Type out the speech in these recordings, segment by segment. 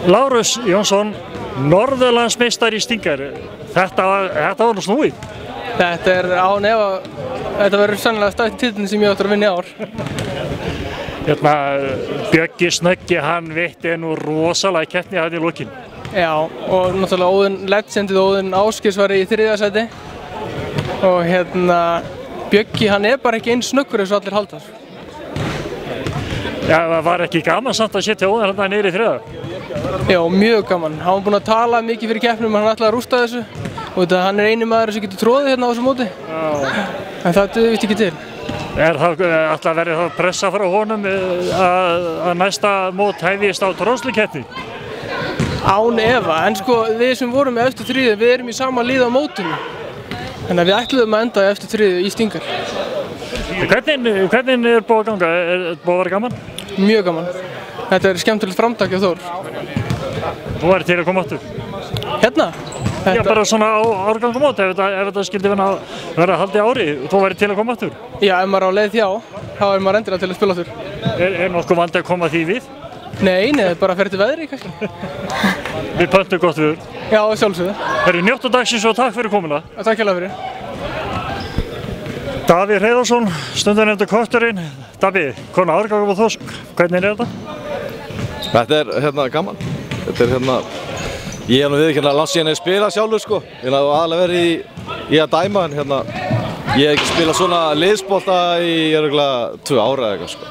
Lárus Jónsson, Norðurlandsmeistari í stingar. Þetta var nú snúið. Þetta án efa, þetta verður sannlega stærsti titillinn sem ég átti að vinna í ár. Bjöggi Snöggi, hann veitti nú rosalega keppni í lokin. Já, og náttúrulega Óðinn legendið Óðinn Ásgeirs var í 3. sæti. Og Bjöggi, hann bara ekki eins snöggur eins og allir halda. Já, það var ekki gaman samt að setja Óðinn hérna niður í 3. Já, mjög gaman. Hann var búinn að tala mikið fyrir keppnum, hann ætlaði að rústa þessu. Og þetta, hann eini maður sem getur tróðið hérna á þessu móti. En það veit ekki til. Það alltaf verið það pressa frá honum að næsta mót hefjist á tróðslukeppni? Án efa, en sko við sem vorum með eftir 3, við erum í sama lið á mótinu. Þannig að við ætluðum að enda eftir 3 í stingar. Hvernig búið að ganga? Búið að vera gaman? Mjög gaman. Þetta skemmtilegt framtak hjá Þór. Þú væri til að koma aftur? Hérna? Já, bara svona á árgangumót, ef þetta skildi vera haldið ári, þú væri til að koma aftur? Já, ef maður á leið hjá, þá maður endilega til að spila aftur. Nokkuð vandi að koma því við? Nei, bara fer til veðri kannski. Við pöntum gott viður. Já, sjálfsögðu. Njóttu dagsins og takk fyrir komuna. Takk hérlega fyrir. Davíð Hreiðarsson, stundarnefndur kötturinn. Davíð, konar árgangum og þosk, hvernig þetta? Þetta gaman. Þetta ég nú viðurkennilega langt síðan að spila sjálfur sko. Ég hef aðalega verið í að dæma en ég hef ekki spilað svona liðsbolta í 2 ára eða eitthvað sko.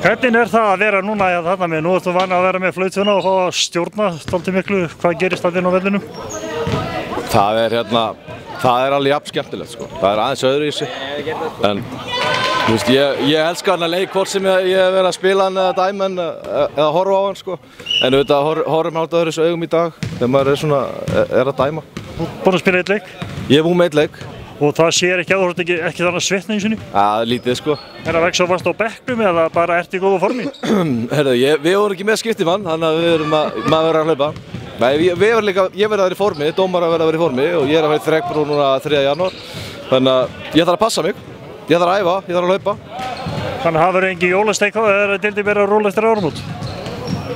Hvernig það að vera núna þarna með? Nú ertu vanið að vera með flautuna og fá að stjórna dálítið miklu. Hvað gerist þarna inn á vellinum? Það alveg jafn skemmtilegt sko. Það aðeins öðruvísi. En þú veist, ég elska hann að leik hvort sem ég hef verið að spila hann eða dæma hann eða horfa á hann sko. En auðvitað horfum hann á þessu augum í dag þegar maður er að dæma. Þú búinn að spila 1 leik? Ég hef búinn með 1 leik. Og það sér ekki að þú ert ekki þannig að svitna einu sinni? Já, lítið sko. Það vegna svo varst á bekknum eða bara ert í góðu formi? Herðu, við vorum ekki með skiptimann, þannig að maður verður að hlaupa. Nei, ég verð að vera í formi, dómarar verða að vera í formi og ég að fara í þrekbrú núna 3. janúar. Þannig að ég þarf að passa mig, ég þarf að æfa, ég þarf að hlaupa. Þannig að það verður engin jólasteik á eða deildin verið að rúlla eftir áramót?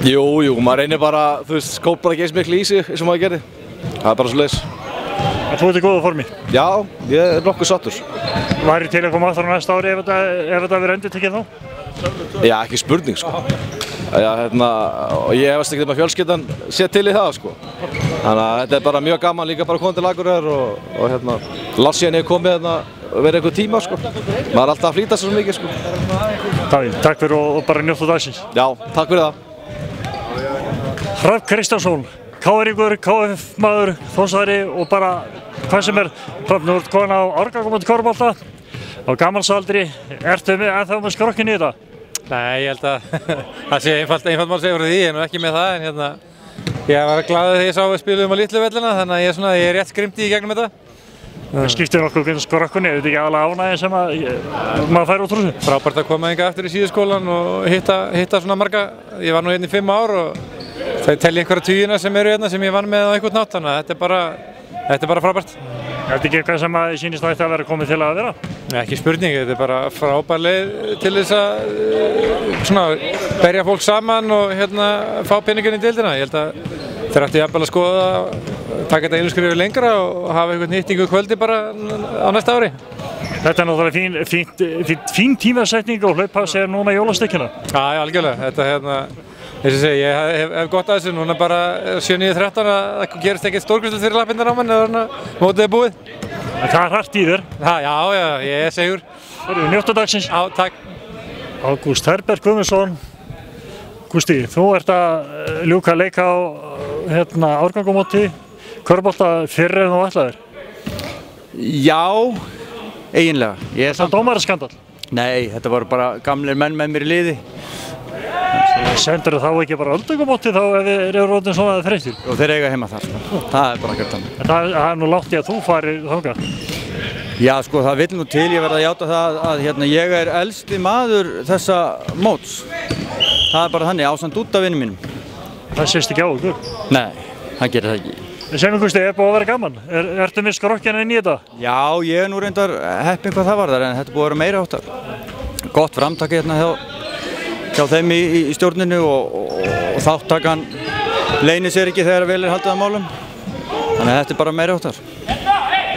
Jú, maður reynir bara, þú veist, skóp bara ekki eins miklu í sig eins og maður gerði. Það bara svoleiðis. En þú ert í góðu formi? Já, ég nokkuð sattur. Væri til að koma aftur á næsta ári ef þetta verður endurtekið þá? Já, ekki spurning sko. Ég hefast ekki fjölskyldan sé til í það sko. Þannig að þetta bara mjög gaman líka bara að koma til Akureyrar og langt síðan ég komið og verið einhver tíma sko. Maður er alltaf að flýta sér svo mikið sko. Davíð, takk fyrir og bara njóttu dagsins. Já, takk fyrir það. Hrafn Kristjánsson, KR-ingur, KF-maður, Þórsari og bara hvað sem Hrafn, þú ert komin á árgangumóti körfubolta á gamalsaldri. Ertu ennþá með skrokkinn í þetta? Nei, ég held að það sé einfalt mál að segja fyrir því, ég er nú ekki með það en ég var glaður þegar ég sá við spilum á litlu vellina þannig að ég er rétt skrimti í gegnum þetta. Það skiptir nokkuð skrokkunni, er þetta ekki aðalega ánægja sem maður fær út úr þessu? Frábært að koma hingað aftur í síðuskólan og hitta svona marga. Ég var nú hérna í 5 ár og það telli einhverja tugina sem eru hérna sem ég vann með á einhvern nátt, þannig að þetta er bara frábært. Er þetta ekki eitthvað sem sýnist að þetta að vera komið til að vera? Nei, ekki spurning, þetta er bara frábær leið til þess að berja fólk saman og fá peninginn í deildina. Ég held að þeir ættu jafnvel að skoða taka þetta einu skrifu lengra og hafa einhvern hittingu kvöldi bara á næsta ári. Þetta er náttúrulega fín tímasetning og hlaupass núna jólastekkina. Já, algjörlega. Eins og segi, ég hef gott að þessu, núna bara 7-9-13 að það gerist ekkert stórkvæmstilegt fyrir lappirnar á mann eða mótið er búið. En það er hart í þér? Já, ég er segur. Njóttu dagsins. Já, takk. Ágúst Herbert Guðmundsson. Gústi, þú ert að ljúka leika á árgangumóti körfubolta fyrr en þú ætlaðir? Já, eiginlega. Það er dómaraskandall? Nei, þetta voru bara gamlir menn með mér í liði. Sendur þá ekki bara öldungumóti þá ef þeir eru orðin svona þreyttir? Og þeir eiga heima þar, sko. Það er bara ekkert annað. Það er nú langt í að þú farir þangað? Já, sko, það vill nú til, ég verð að játa það að ég er elsti maður þessa móts. Það er bara þannig, ásamt út af vinnum mínum. Það sést ekki á ykkur? Nei, það gerir það ekki. Segjum Gústi, er búið að vera gaman? Ertu með skrokkinn inn í þetta? Já, ég er nú reyndar heppinn hvað það varðar, en þetta er búið að vera meira áttar. Gott framtak hérna hjá þeim í stjórninu og þáttakan leynir sér ekki þegar vel haldið á málum. Þannig að þetta bara meiri áttar.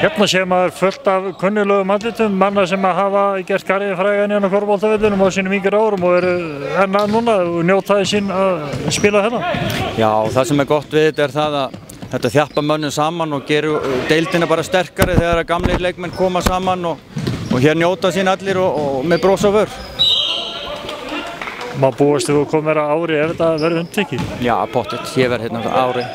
Hérna sé maður fullt af kunnulegum andlitum, manna sem hafa gert Garðinn frægan hérna á körfuboltavellinum á sínum yngri árum og eru enn núna og njóta sín að spila hérna. Já, það sem gott við þetta það að þetta þjappa mönnum saman og gerur deildina bara sterkari þegar gamlir leikmenn koma saman og hér njóta sín allir og með bros á vör. Má búast þú komið vera ári ef þetta verður undirtekið? Já, pottitt, ég verð hérna ári.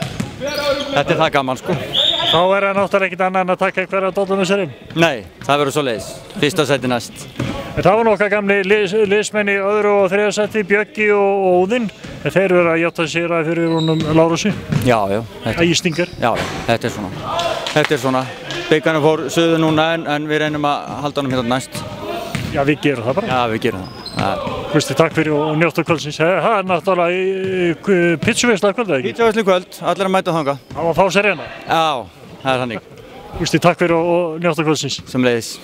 Þetta það gaman sko. Þá það náttúrulega ekkert annað en að taka einhverja dollum með sér inn? Nei, það verður svoleiðis. Fyrsta sæti næst. Það var nokkað gamli liðsmenn í öðru og þriðja sæti, Bjöggi og Óðinn. Þeir eru að játa sigra fyrir honum Lárusi. Já. Ægistingar. Já, þetta svona. Þetta svona. Bikarinn fór suður núna en við reynum að halda honum hérna næst. Já, við gerum það bara. Já, við gerum það. Kristi, takk fyrir og njóttu kvöldsins. Það náttúrulega pizzaveisla kvöld, eða ekki? Pizzaveisla kvöld, allir að mæta þangað. Það var fá sér hérna. Já, það þannig. Kristi, takk fyrir og njóttu kvöldsins. Sömuleiðis.